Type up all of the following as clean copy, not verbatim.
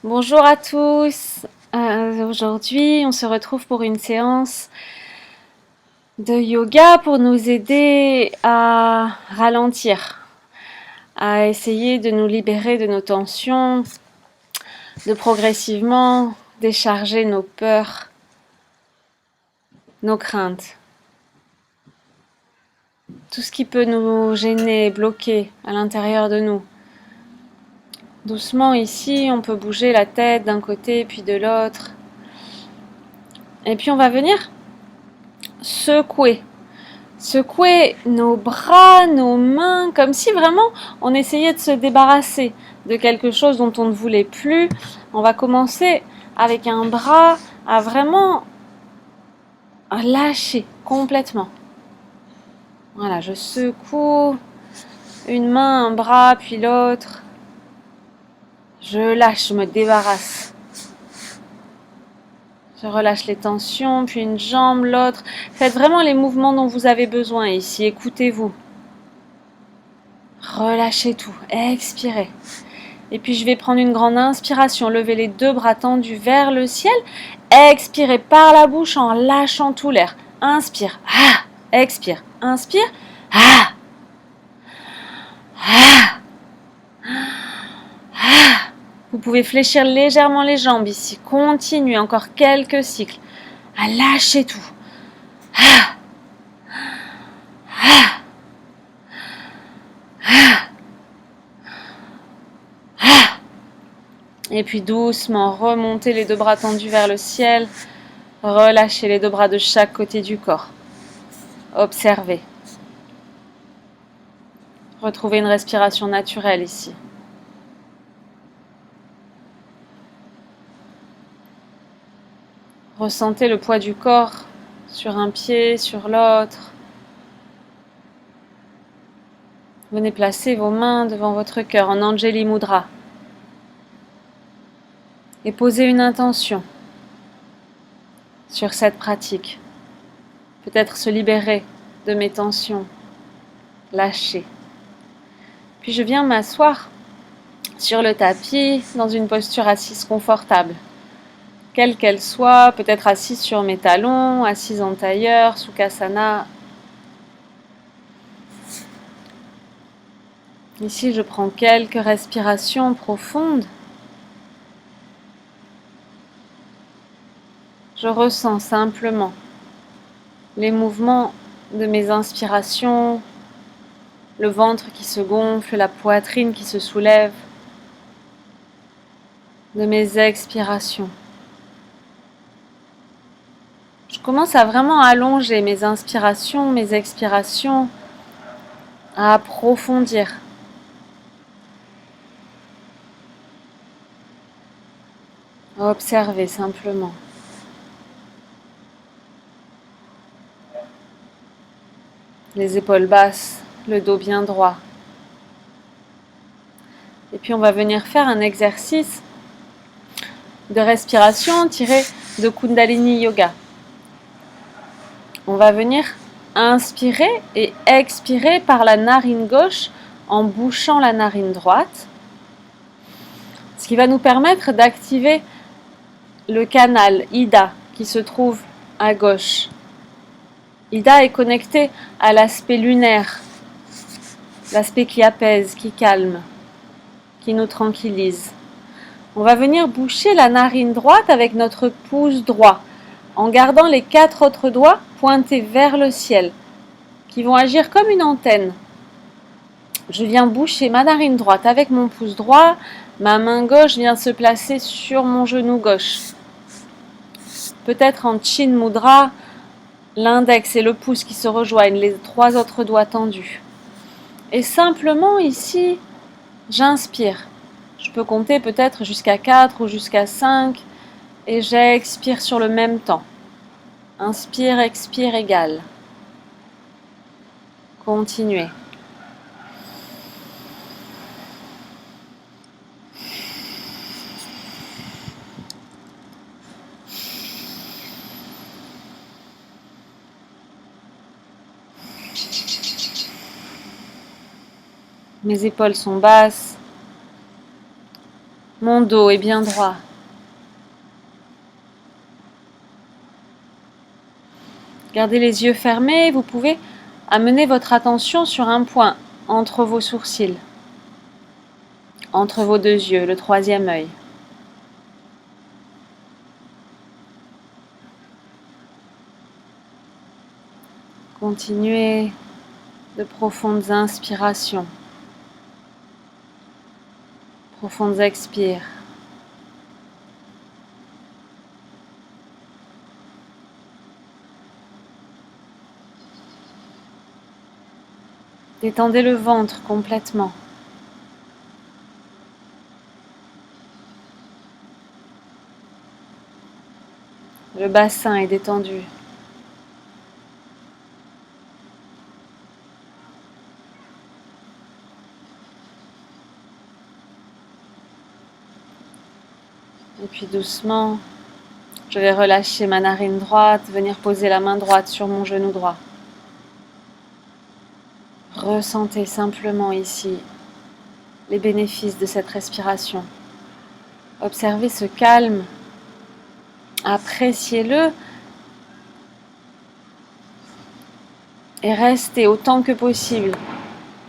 Bonjour à tous. Aujourd'hui, on se retrouve pour une séance de yoga pour nous aider à ralentir, à essayer de nous libérer de nos tensions, de progressivement décharger nos peurs, nos craintes, tout ce qui peut nous gêner, bloquer à l'intérieur de nous. Doucement ici, on peut bouger la tête d'un côté puis de l'autre. Et puis on va venir secouer nos bras, nos mains, comme si vraiment on essayait de se débarrasser de quelque chose dont on ne voulait plus. On va commencer avec un bras à vraiment lâcher complètement. Voilà, je secoue une main, un bras, puis l'autre. Je lâche, je me débarrasse. Je relâche les tensions, puis une jambe, l'autre. Faites vraiment les mouvements dont vous avez besoin ici. Écoutez-vous. Relâchez tout. Expirez. Et puis je vais prendre une grande inspiration. Levez les deux bras tendus vers le ciel. Expirez par la bouche en lâchant tout l'air. Inspire. Ah. Expire. Inspire. Ah. Ah. Ah. Vous pouvez fléchir légèrement les jambes ici. Continuez encore quelques cycles. À lâcher tout. Ah. Ah. Ah. Ah. Et puis doucement, remontez les deux bras tendus vers le ciel. Relâchez les deux bras de chaque côté du corps. Observez. Retrouvez une respiration naturelle ici. Ressentez le poids du corps sur un pied, sur l'autre. Venez placer vos mains devant votre cœur en Anjali Mudra. Et posez une intention sur cette pratique. Peut-être se libérer de mes tensions, lâcher. Puis je viens m'asseoir sur le tapis dans une posture assise confortable. Quelle qu'elle soit, peut-être assise sur mes talons, assise en tailleur, Sukhasana. Ici, je prends quelques respirations profondes. Je ressens simplement les mouvements de mes inspirations, le ventre qui se gonfle, la poitrine qui se soulève, de mes expirations. Je commence à vraiment allonger mes inspirations, mes expirations, à approfondir. À observer simplement. Les épaules basses, le dos bien droit. Et puis on va venir faire un exercice de respiration tiré de Kundalini Yoga. On va venir inspirer et expirer par la narine gauche en bouchant la narine droite, ce qui va nous permettre d'activer le canal Ida qui se trouve à gauche. Ida est connecté à l'aspect lunaire, l'aspect qui apaise, qui calme, qui nous tranquillise. On va venir boucher la narine droite avec notre pouce droit, en gardant les 4 autres doigts pointés vers le ciel, qui vont agir comme une antenne. Je viens boucher ma narine droite avec mon pouce droit, ma main gauche vient se placer sur mon genou gauche. Peut-être en Chin Mudra, l'index et le pouce qui se rejoignent, les 3 autres doigts tendus. Et simplement ici, j'inspire. Je peux compter peut-être jusqu'à 4 ou jusqu'à 5 et j'expire sur le même temps. Inspire, expire égale. Continuez. Mes épaules sont basses. Mon dos est bien droit. Gardez les yeux fermés. Vous pouvez amener votre attention sur un point entre vos sourcils, entre vos deux yeux, le troisième œil. Continuez de profondes inspirations, profondes expires. Détendez le ventre complètement. Le bassin est détendu. Et puis doucement, je vais relâcher ma narine droite, venir poser la main droite sur mon genou droit. Ressentez simplement ici les bénéfices de cette respiration. Observez ce calme, appréciez-le et restez autant que possible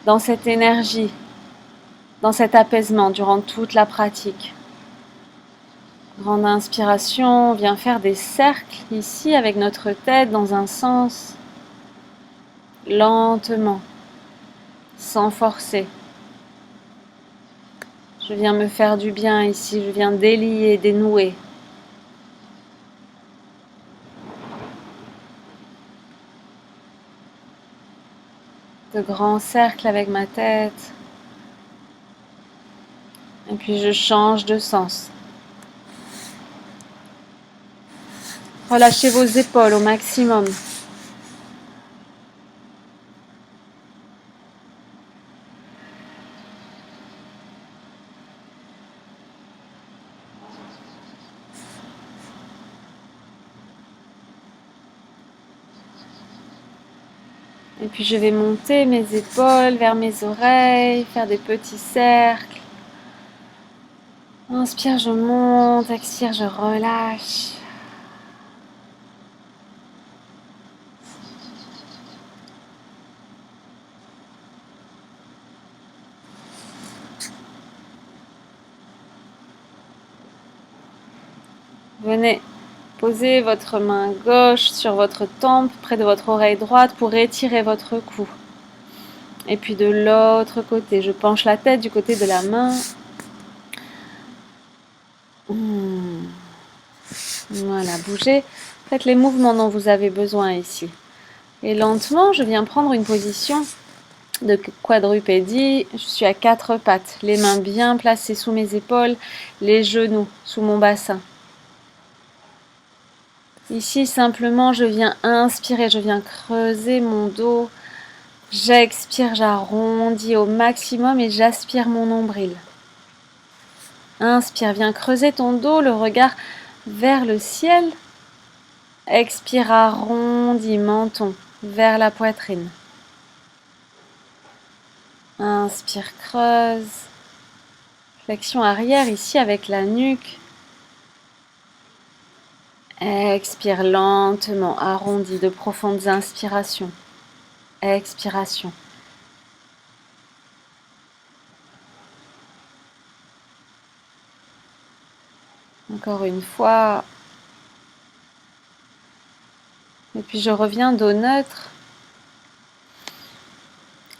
dans cette énergie, dans cet apaisement durant toute la pratique. Grande inspiration, on vient faire des cercles ici avec notre tête dans un sens, lentement, sans forcer. Je viens me faire du bien ici, je viens délier, dénouer. De grands cercles avec ma tête. Et puis je change de sens. Relâchez vos épaules au maximum. Et puis je vais monter mes épaules vers mes oreilles, faire des petits cercles. Inspire, je monte, expire, je relâche. Venez poser votre main gauche sur votre tempe, près de votre oreille droite, pour étirer votre cou. Et puis de l'autre côté, je penche la tête du côté de la main. Voilà, bougez. Faites les mouvements dont vous avez besoin ici. Et lentement, je viens prendre une position de quadrupédie. Je suis à quatre pattes, les mains bien placées sous mes épaules, les genoux sous mon bassin. Ici, simplement, je viens inspirer, je viens creuser mon dos. J'expire, j'arrondis au maximum et j'aspire mon nombril. Inspire, viens creuser ton dos, le regard vers le ciel. Expire, arrondis, menton vers la poitrine. Inspire, creuse. Flexion arrière ici avec la nuque. Expire lentement, arrondi, de profondes inspirations. Expiration. Encore une fois. Et puis je reviens dos neutre.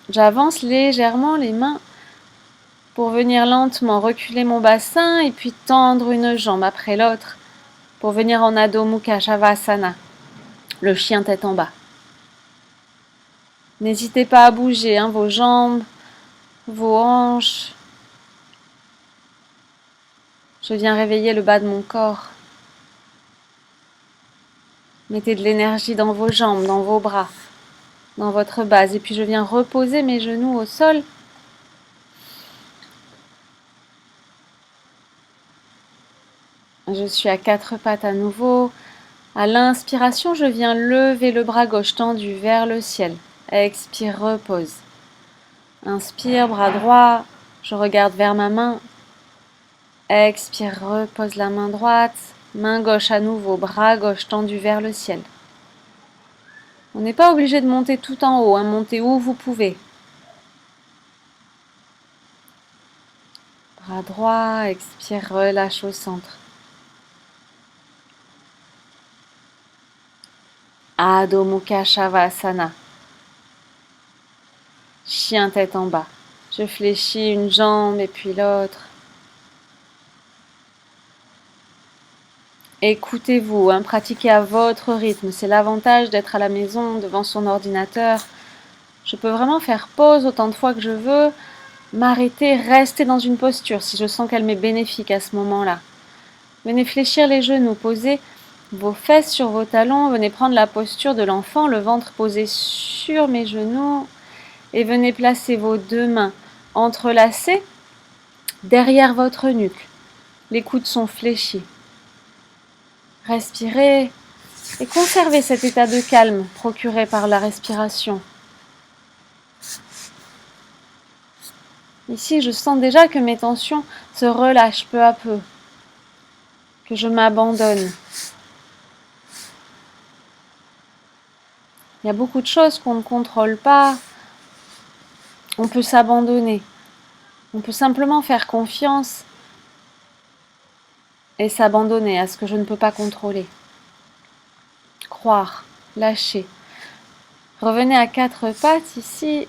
J'avance légèrement les mains pour venir lentement reculer mon bassin et puis tendre une jambe après l'autre pour venir en Adho Mukha Shavasana, le chien tête en bas. N'hésitez pas à bouger vos jambes, vos hanches. Je viens réveiller le bas de mon corps. Mettez de l'énergie dans vos jambes, dans vos bras, dans votre base. Et puis je viens reposer mes genoux au sol. Je suis à quatre pattes à nouveau. À l'inspiration, je viens lever le bras gauche tendu vers le ciel. Expire, repose. Inspire, bras droit. Je regarde vers ma main. Expire, repose la main droite. Main gauche à nouveau, bras gauche tendu vers le ciel. On n'est pas obligé de monter tout en haut, hein, montez où vous pouvez. Bras droit, expire, relâche au centre. Adho Mukha Shavasana. Chien tête en bas. Je fléchis une jambe et puis l'autre. Écoutez-vous, hein, pratiquez à votre rythme. C'est l'avantage d'être à la maison devant son ordinateur. Je peux vraiment faire pause autant de fois que je veux, m'arrêter, rester dans une posture si je sens qu'elle m'est bénéfique à ce moment-là. Venez fléchir les genoux, posez vos fesses sur vos talons, venez prendre la posture de l'enfant, le ventre posé sur mes genoux et venez placer vos deux mains entrelacées derrière votre nuque. Les coudes sont fléchis. Respirez et conservez cet état de calme procuré par la respiration. Ici, je sens déjà que mes tensions se relâchent peu à peu, que je m'abandonne. Il y a beaucoup de choses qu'on ne contrôle pas. On peut s'abandonner. On peut simplement faire confiance et s'abandonner à ce que je ne peux pas contrôler. Croire, lâcher. Revenez à quatre pattes ici.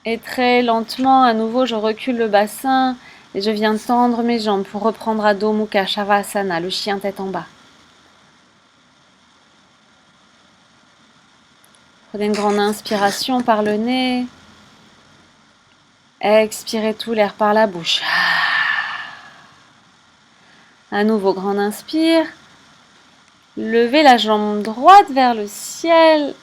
Et très lentement, à nouveau, je recule le bassin et je viens tendre mes jambes pour reprendre Adho Mukha Shavasana, le chien tête en bas. Prenez une grande inspiration par le nez. Expirez tout l'air par la bouche. À nouveau, grande inspire. Levez la jambe droite vers le ciel.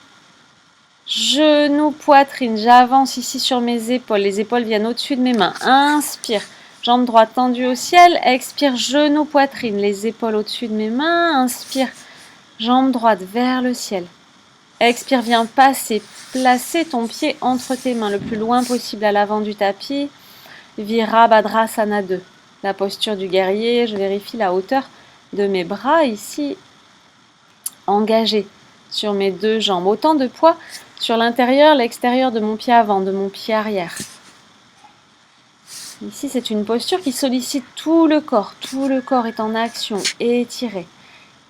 Genoux, poitrine. J'avance ici sur mes épaules. Les épaules viennent au-dessus de mes mains. Inspire. Jambe droite tendue au ciel. Expire. Genoux, poitrine. Les épaules au-dessus de mes mains. Inspire. Jambe droite vers le ciel. Expire. Viens passer. Placer ton pied entre tes mains le plus loin possible à l'avant du tapis. Virabhadrasana 2. La posture du guerrier. Je vérifie la hauteur de mes bras ici. Engagé sur mes deux jambes. Autant de poids sur l'intérieur, l'extérieur de mon pied avant, de mon pied arrière. Ici, c'est une posture qui sollicite tout le corps. Tout le corps est en action, étiré.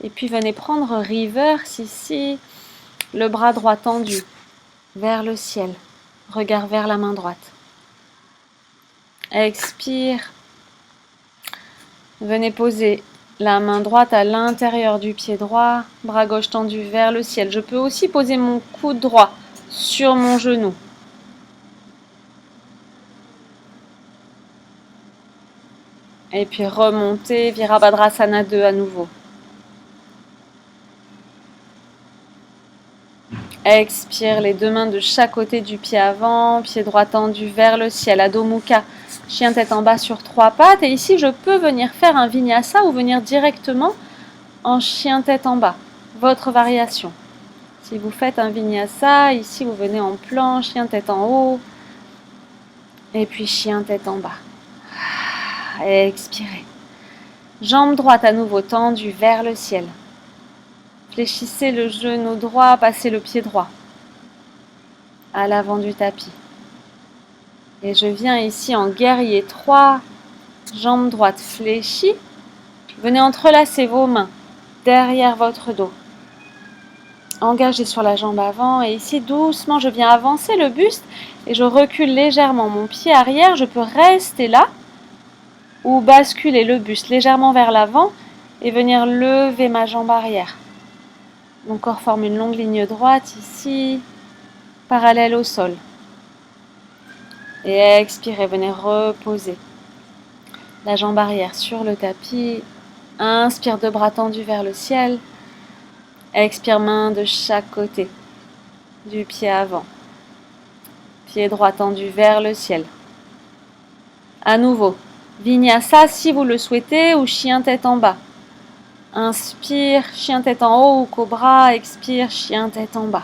Et puis, venez prendre reverse ici, le bras droit tendu vers le ciel. Regard vers la main droite. Expire. Venez poser la main droite à l'intérieur du pied droit, bras gauche tendu vers le ciel. Je peux aussi poser mon coude droit sur mon genou. Et puis remonter, Virabhadrasana 2 à nouveau. Expire, les deux mains de chaque côté du pied avant, pied droit tendu vers le ciel, Adho Mukha, chien tête en bas sur trois pattes. Et ici, je peux venir faire un vinyasa ou venir directement en chien tête en bas, votre variation. Si vous faites un vinyasa, ici vous venez en plan, chien tête en haut, et puis chien tête en bas. Expirez. Jambe droite à nouveau tendue vers le ciel. Fléchissez le genou droit, passez le pied droit à l'avant du tapis. Et je viens ici en guerrier 3, jambe droite fléchie. Venez entrelacer vos mains derrière votre dos. Engagez sur la jambe avant et ici doucement je viens avancer le buste et je recule légèrement mon pied arrière. Je peux rester là ou basculer le buste légèrement vers l'avant et venir lever ma jambe arrière. Mon corps forme une longue ligne droite ici, parallèle au sol. Et expirez, venez reposer la jambe arrière sur le tapis. Inspire, deux bras tendus vers le ciel. Expire, main de chaque côté du pied avant. Pied droit tendu vers le ciel. À nouveau, vinyasa si vous le souhaitez ou chien tête en bas. Inspire, chien tête en haut ou cobra. Expire, chien tête en bas.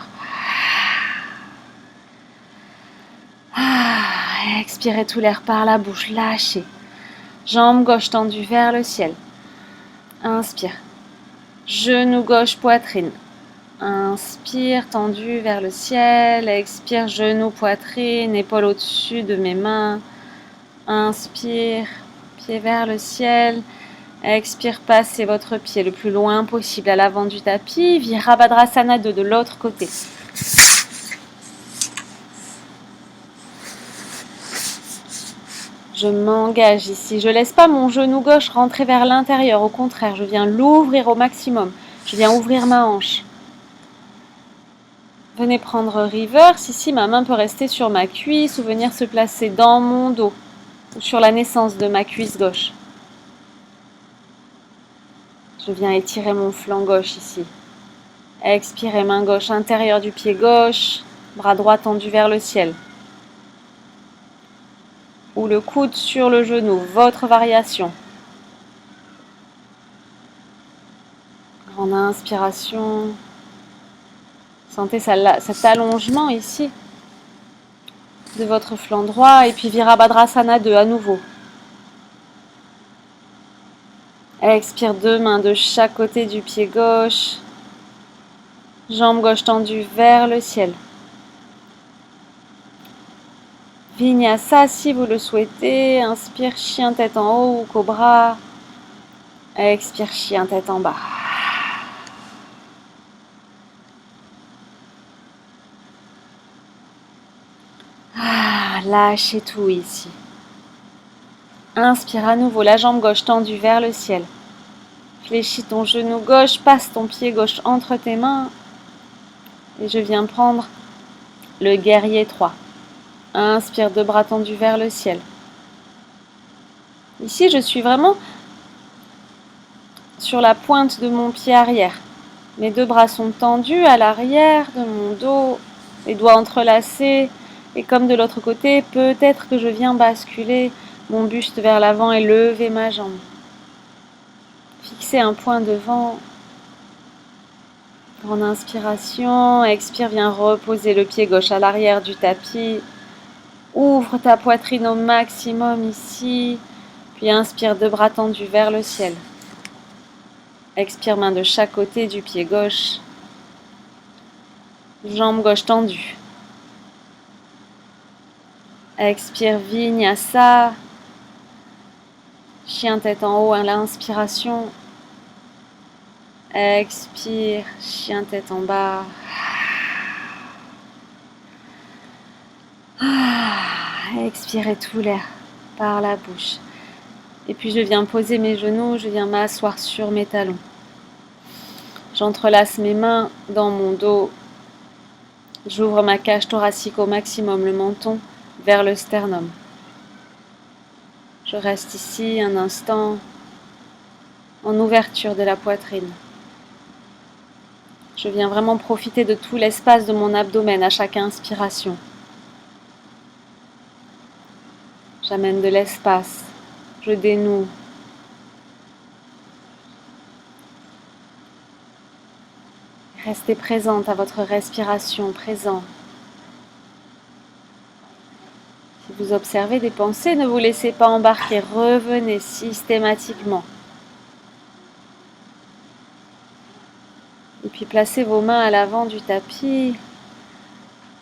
Expirez tout l'air par la bouche, lâchez. Jambe gauche tendue vers le ciel. Inspire. Genou gauche, poitrine. Inspire, tendu vers le ciel. Expire, genou, poitrine, épaule au-dessus de mes mains. Inspire, pied vers le ciel. Expire, passez votre pied le plus loin possible à l'avant du tapis. Virabhadrasana 2 de l'autre côté. Je m'engage ici. Je ne laisse pas mon genou gauche rentrer vers l'intérieur. Au contraire, je viens l'ouvrir au maximum. Je viens ouvrir ma hanche. Venez prendre reverse. Ici, ma main peut rester sur ma cuisse ou venir se placer dans mon dos ou sur la naissance de ma cuisse gauche. Je viens étirer mon flanc gauche ici. Expirez, main gauche, intérieur du pied gauche, bras droit tendu vers le ciel. Ou le coude sur le genou, votre variation. Grande inspiration. Sentez cet allongement ici de votre flanc droit et puis Virabhadrasana 2 à nouveau. Expire, 2 mains de chaque côté du pied gauche. Jambe gauche tendue vers le ciel. Vinyasa si vous le souhaitez. Inspire, chien tête en haut ou cobra. Expire, chien tête en bas. Lâchez tout ici. Inspire à nouveau, la jambe gauche tendue vers le ciel. Fléchis ton genou gauche, passe ton pied gauche entre tes mains. Et je viens prendre le guerrier 3. Inspire, 2 bras tendus vers le ciel. Ici, je suis vraiment sur la pointe de mon pied arrière. Mes 2 bras sont tendus à l'arrière de mon dos, les doigts entrelacés. Et comme de l'autre côté, peut-être que je viens basculer mon buste vers l'avant et lever ma jambe. Fixez un point devant. Grande inspiration. Expire, viens reposer le pied gauche à l'arrière du tapis. Ouvre ta poitrine au maximum ici. Puis inspire, 2 bras tendus vers le ciel. Expire, main de chaque côté du pied gauche. Jambe gauche tendue. Expire, Vinyasa. Chien tête en haut à l'inspiration. Expire, chien tête en bas. Expirez tout l'air par la bouche. Et puis je viens poser mes genoux, je viens m'asseoir sur mes talons. J'entrelace mes mains dans mon dos. J'ouvre ma cage thoracique au maximum, le menton vers le sternum. Je reste ici un instant en ouverture de la poitrine. Je viens vraiment profiter de tout l'espace de mon abdomen à chaque inspiration. J'amène de l'espace, je dénoue. Restez présente à votre respiration, présent. Si vous observez des pensées, ne vous laissez pas embarquer, revenez systématiquement. Et puis placez vos mains à l'avant du tapis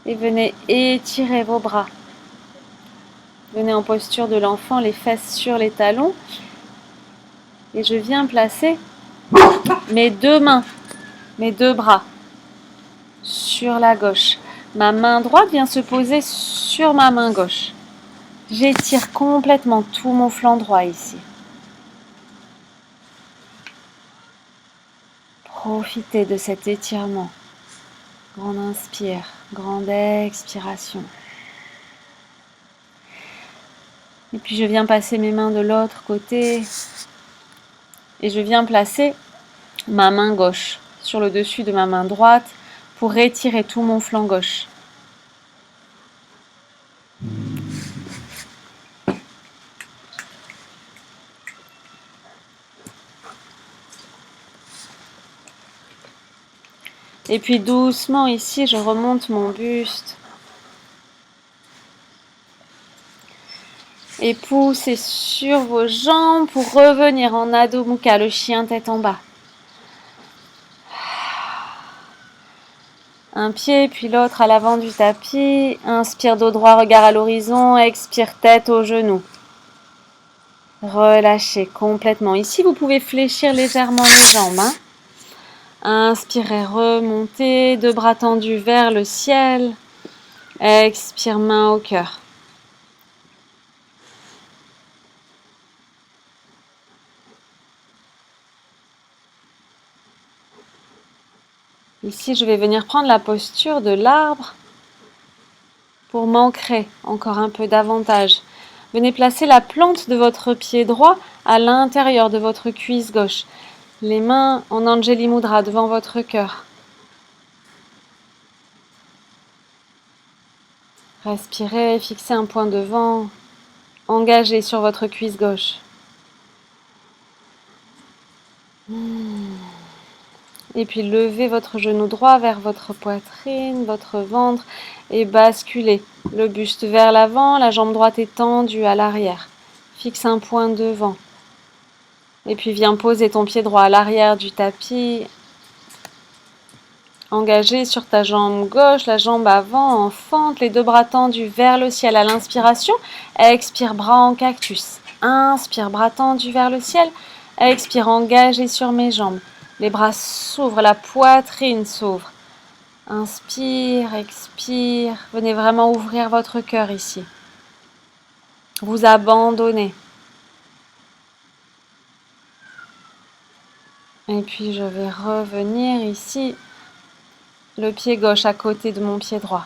et venez étirer vos bras. Venez en posture de l'enfant, les fesses sur les talons. Et je viens placer mes 2 mains, mes 2 bras sur la gauche. Ma main droite vient se poser sur ma main gauche. J'étire complètement tout mon flanc droit ici. Profitez de cet étirement. Grande inspire, grande expiration. Et puis je viens passer mes mains de l'autre côté. Et je viens placer ma main gauche sur le dessus de ma main droite pour étirer tout mon flanc gauche. Et puis doucement ici, je remonte mon buste. Et poussez sur vos jambes pour revenir en Adho Mukha, le chien tête en bas. Un pied puis l'autre à l'avant du tapis. Inspire dos droit, regard à l'horizon. Expire tête aux genoux. Relâchez complètement. Ici, vous pouvez fléchir légèrement les jambes. Inspirez, remontez. Deux bras tendus vers le ciel. Expire, main au cœur. Ici, je vais venir prendre la posture de l'arbre pour m'ancrer encore un peu davantage. Venez placer la plante de votre pied droit à l'intérieur de votre cuisse gauche. Les mains en Anjali Mudra devant votre cœur. Respirez, fixez un point devant. Engagez sur votre cuisse gauche. Et puis levez votre genou droit vers votre poitrine, votre ventre et basculez le buste vers l'avant, la jambe droite est tendue à l'arrière. Fixe un point devant. Et puis viens poser ton pied droit à l'arrière du tapis. Engagé sur ta jambe gauche, la jambe avant en fente, les deux bras tendus vers le ciel à l'inspiration. Expire, bras en cactus. Inspire, bras tendus vers le ciel. Expire, engagé sur mes jambes. Les bras s'ouvrent, la poitrine s'ouvre. Inspire, expire. Venez vraiment ouvrir votre cœur ici. Vous abandonnez. Et puis je vais revenir ici, le pied gauche à côté de mon pied droit.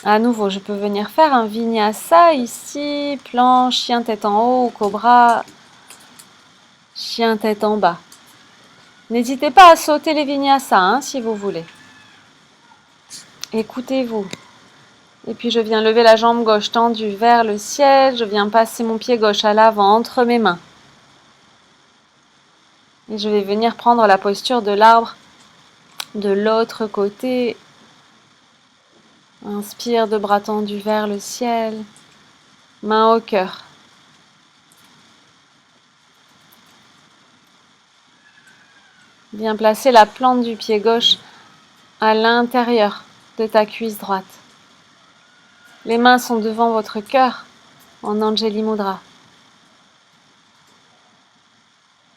À nouveau, je peux venir faire un vinyasa ici, planche, chien tête en haut, cobra, chien tête en bas. N'hésitez pas à sauter les vinyasas si vous voulez. Écoutez-vous. Et puis je viens lever la jambe gauche tendue vers le ciel, je viens passer mon pied gauche à l'avant entre mes mains. Et je vais venir prendre la posture de l'arbre de l'autre côté. Inspire, deux bras tendus vers le ciel, main au cœur. Viens placer la plante du pied gauche à l'intérieur de ta cuisse droite. Les mains sont devant votre cœur en Anjali Mudra.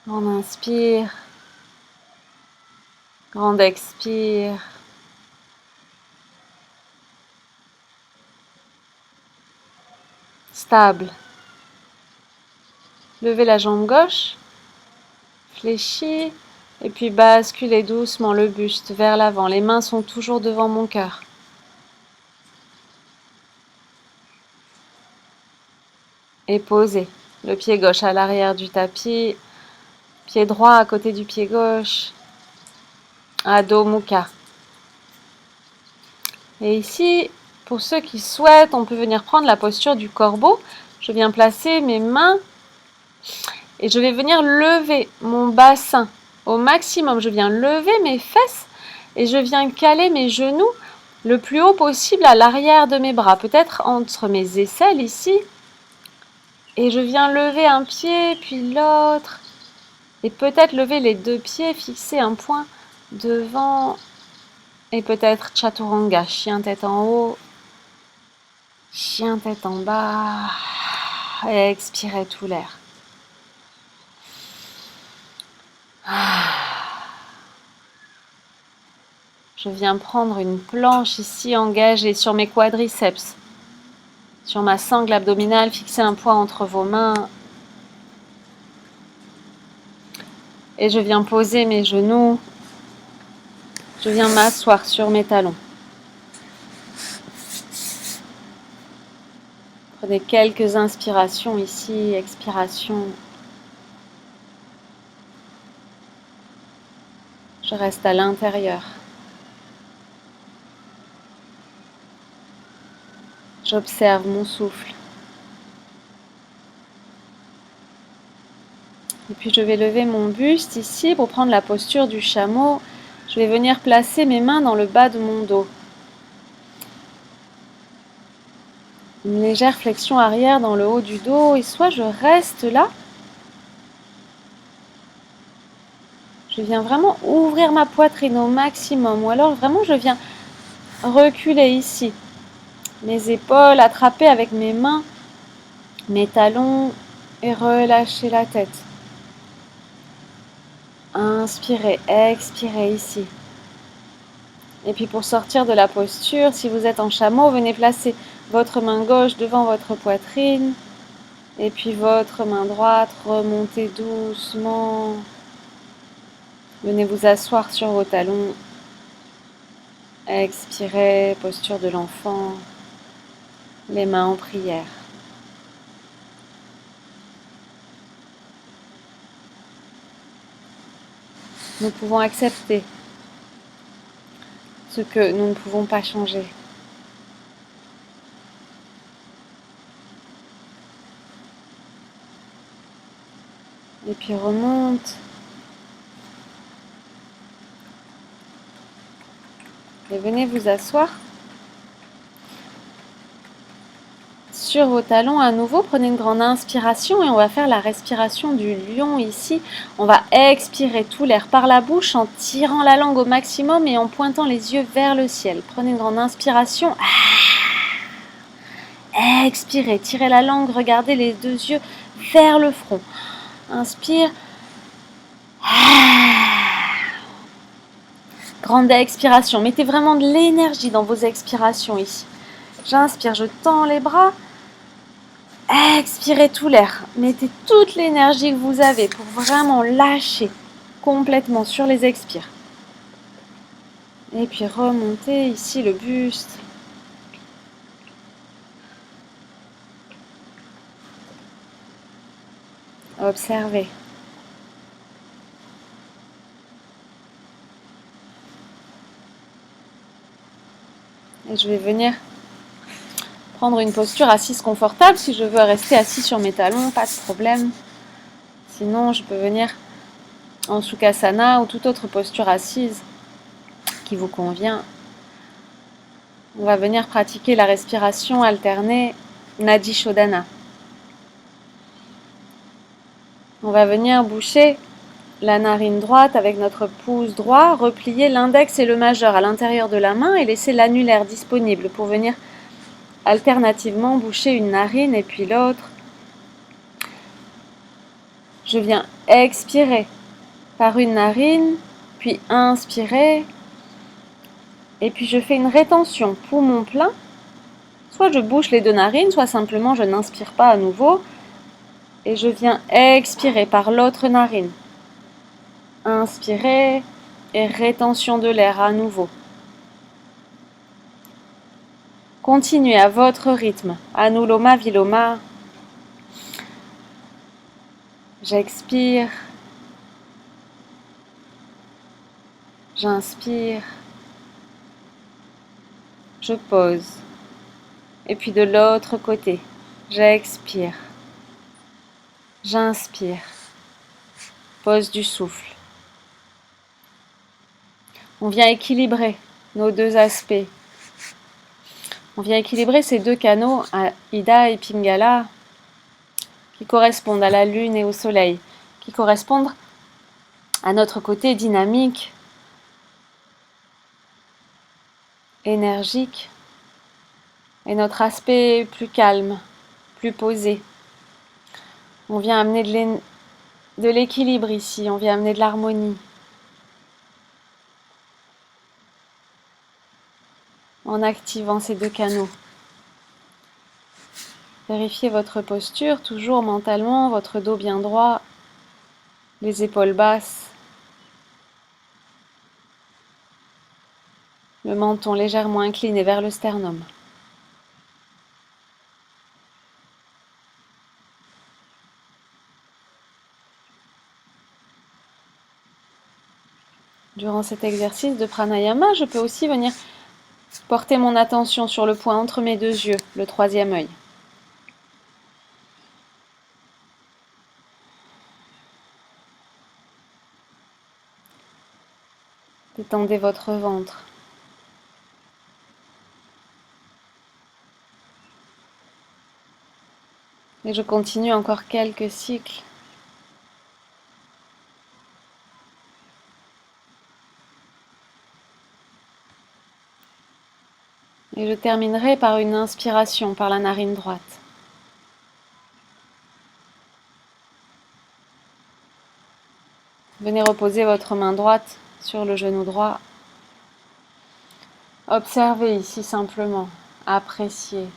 On inspire, grand expire. Stable. Levez la jambe gauche, fléchis, et puis basculez doucement le buste vers l'avant. Les mains sont toujours devant mon cœur. Et posez le pied gauche à l'arrière du tapis, pied droit à côté du pied gauche, Adho Mukha. Et ici, pour ceux qui souhaitent, on peut venir prendre la posture du corbeau. Je viens placer mes mains et je vais venir lever mon bassin au maximum. Je viens lever mes fesses et je viens caler mes genoux le plus haut possible à l'arrière de mes bras, peut-être entre mes aisselles ici. Et je viens lever un pied puis l'autre et peut-être lever les deux pieds, fixer un point devant. Et peut-être Chaturanga, chien tête en haut, chien tête en bas. Et expirez tout l'air. Je viens prendre une planche ici engagée sur mes quadriceps, sur ma sangle abdominale, fixez un point entre vos mains. Et je viens poser mes genoux. Je viens m'asseoir sur mes talons. Prenez quelques inspirations ici, expirations. Je reste à l'intérieur. J'observe mon souffle. Et puis je vais lever mon buste ici pour prendre la posture du chameau. Je vais venir placer mes mains dans le bas de mon dos. une légère flexion arrière dans le haut du dos et soit je reste là. Je viens vraiment ouvrir ma poitrine au maximum ou alors vraiment je viens reculer ici. Mes épaules attrapées avec mes mains, mes talons et relâcher la tête. Inspirez, expirez ici. Et puis pour sortir de la posture, si vous êtes en chameau, venez placer votre main gauche devant votre poitrine. Et puis votre main droite, remontez doucement. Venez vous asseoir sur vos talons. Expirez, posture de l'enfant. Les mains en prière. Nous pouvons accepter ce que nous ne pouvons pas changer. Et puis remonte. Et venez vous asseoir sur vos talons à nouveau. Prenez une grande inspiration et on va faire la respiration du lion ici. On va expirer tout l'air par la bouche en tirant la langue au maximum et en pointant les yeux vers le ciel. Prenez une grande inspiration. Expirez, tirez la langue, regardez les deux yeux vers le front. Inspire. Grande expiration. Mettez vraiment de l'énergie dans vos expirations ici. J'inspire, je tends les bras. Expirez tout l'air. Mettez toute l'énergie que vous avez pour vraiment lâcher complètement sur les expires. Et puis remontez ici le buste. Observez. Et je vais venir prendre une posture assise confortable. Si je veux rester assis sur mes talons, pas de problème. Sinon, je peux venir en Sukhasana ou toute autre posture assise qui vous convient. On va venir pratiquer la respiration alternée Nadi Shodhana. On va venir boucher la narine droite avec notre pouce droit, replier l'index et le majeur à l'intérieur de la main et laisser l'annulaire disponible pour venir alternativement boucher une narine et puis l'autre. Je viens expirer par une narine, puis inspirer, et puis je fais une rétention poumon plein. Soit je bouche les deux narines, soit simplement je n'inspire pas à nouveau, et je viens expirer par l'autre narine. Inspirer et rétention de l'air à nouveau. Continuez à votre rythme. Anuloma Viloma. J'expire. J'inspire. Je pose. Et puis de l'autre côté, j'expire. J'inspire. Pose du souffle. On vient équilibrer nos deux aspects. On vient équilibrer ces deux canaux, Ida et Pingala, qui correspondent à la lune et au soleil, qui correspondent à notre côté dynamique, énergique, et notre aspect plus calme, plus posé. On vient amener de l'équilibre ici, on vient amener de l'harmonie. En activant ces deux canaux. Vérifiez votre posture, toujours mentalement, votre dos bien droit, les épaules basses, le menton légèrement incliné vers le sternum. Durant cet exercice de pranayama, je peux aussi venir porter mon attention sur le point entre mes deux yeux, le troisième œil. Détendez votre ventre. Et je continue encore quelques cycles. Et je terminerai par une inspiration par la narine droite. Venez reposer votre main droite sur le genou droit. Observez ici simplement, appréciez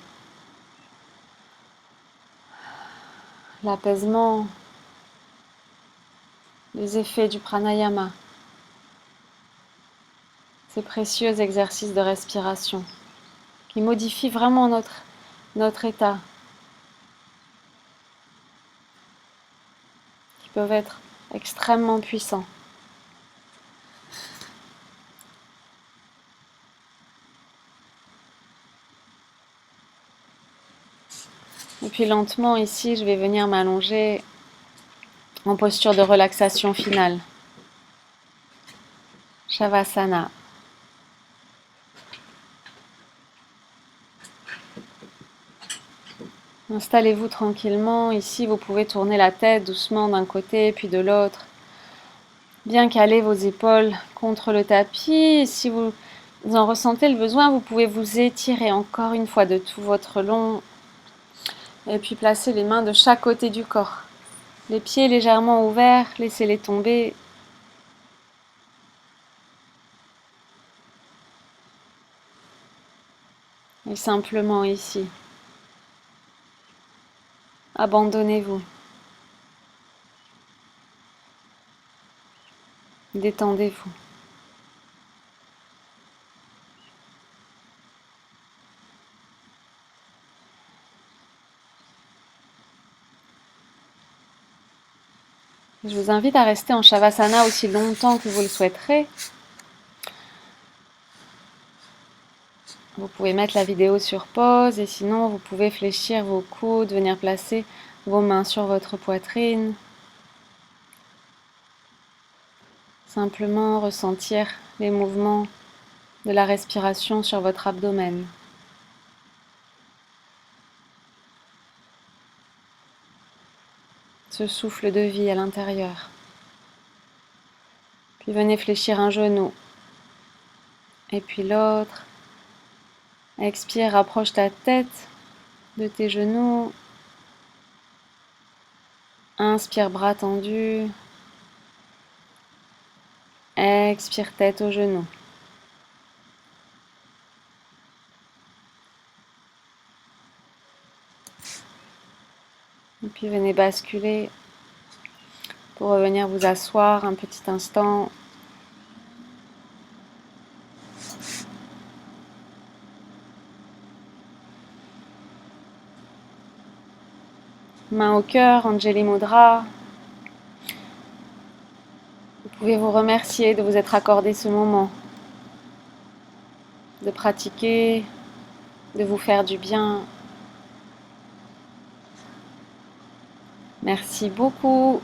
l'apaisement, les effets du pranayama, ces précieux exercices de respiration qui modifient vraiment notre état, qui peuvent être extrêmement puissants. Et puis lentement ici, je vais venir m'allonger en posture de relaxation finale. Shavasana. Installez-vous tranquillement. Ici, vous pouvez tourner la tête doucement d'un côté puis de l'autre. Bien caler vos épaules contre le tapis. Si vous en ressentez le besoin, vous pouvez vous étirer encore une fois de tout votre long. Et puis placer les mains de chaque côté du corps. Les pieds légèrement ouverts, laissez-les tomber. Et simplement ici, abandonnez-vous. Détendez-vous. Je vous invite à rester en Shavasana aussi longtemps que vous le souhaiterez. Vous pouvez mettre la vidéo sur pause et sinon vous pouvez fléchir vos coudes, venir placer vos mains sur votre poitrine. Simplement ressentir les mouvements de la respiration sur votre abdomen. Ce souffle de vie à l'intérieur. Puis venez fléchir un genou. Et puis l'autre. Expire, rapproche ta tête de tes genoux. Inspire, bras tendus. Expire, tête aux genoux. Et puis venez basculer pour revenir vous asseoir un petit instant. Main au cœur, Anjali Mudra. Vous pouvez vous remercier de vous être accordé ce moment, de pratiquer, de vous faire du bien. Merci beaucoup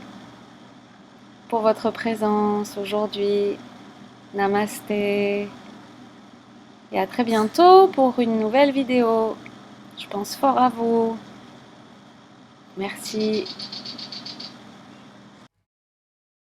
pour votre présence aujourd'hui. Namasté. Et à très bientôt pour une nouvelle vidéo. Je pense fort à vous. Merci.